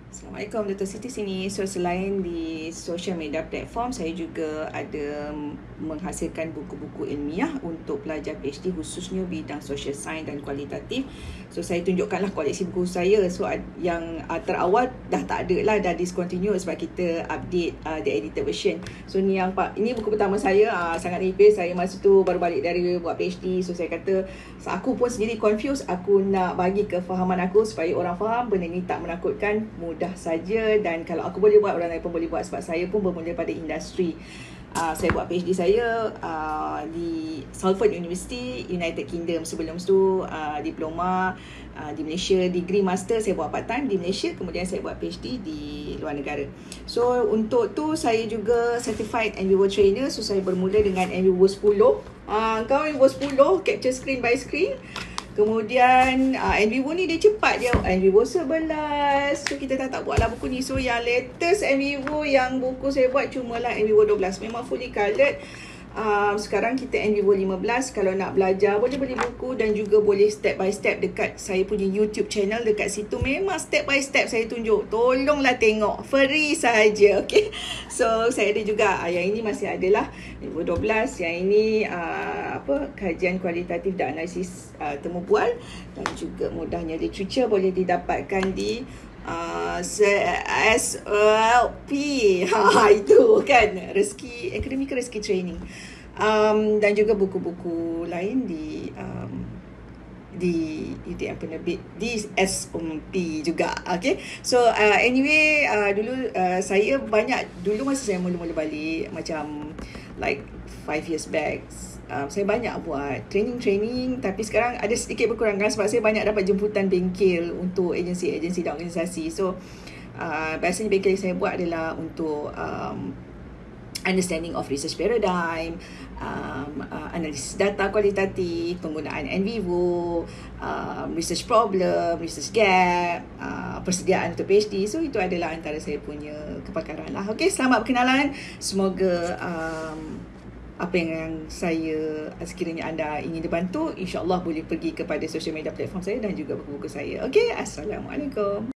Assalamualaikum, Dr. Siti sini. So selain di social media platform, saya juga ada menghasilkan buku-buku ilmiah untuk pelajar PhD khususnya bidang social science dan kualitatif. So saya tunjukkanlah koleksi buku saya. So yang terawal dah tak ada lah, dah discontinue sebab kita update the edited version. So ini buku pertama saya, sangat nipis. Saya masa tu baru balik dari buat PhD. So saya kata aku pun sendiri confused. Aku nak bagi kefahaman aku supaya orang faham benda ni tak menakutkan, mudah saja, dan kalau aku boleh buat, orang lain pun boleh buat sebab saya pun bermula pada industri. Saya buat PhD saya di Salford University, United Kingdom. Sebelum tu diploma di Malaysia, degree master saya buat part time di Malaysia, kemudian saya buat PhD di luar negara. So untuk tu saya juga certified NVivo trainer. So saya bermula dengan NVivo 10. Kau NVivo 10 capture screen by screen. Kemudian NVivo ni dia cepat dia, NVivo 11. So kita tak buatlah buku ni. So yang latest NVivo yang buku saya buat cumalah NVivo 12. Memang fully colored. Sekarang kita NVivo 15. Kalau nak belajar boleh beli buku dan juga boleh step by step dekat saya punya YouTube channel. Dekat situ memang step by step saya tunjuk. Tolonglah tengok, free sahaja. Okay, so saya ada juga yang ini masih adalah NVivo 12. Yang ini kajian kualitatif dan analisis temu bual, dan juga mudahnya literature boleh didapatkan di SLP. Itu kan Rezeki Akademik, Rezeki Training. Dan juga buku-buku lain di UTM Penerbit, di SOMP juga. Okay, so anyway, dulu saya banyak, dulu masa saya mula-mula balik macam like 5 years back, saya banyak buat training, tapi sekarang ada sedikit berkurangan sebab saya banyak dapat jemputan bengkel untuk agensi-agensi dan organisasi. So biasanya bengkel yang saya buat adalah untuk understanding of research paradigm, analisis data kualitatif, penggunaan NVivo, research problem, research gap, persediaan untuk PhD. So itu adalah antara saya punya kepakaran lah. Okay, selamat berkenalan. Semoga apa yang saya, sekiranya anda ingin dibantu, insyaAllah boleh pergi kepada social media platform saya dan juga buku-buku saya. Okay, Assalamualaikum.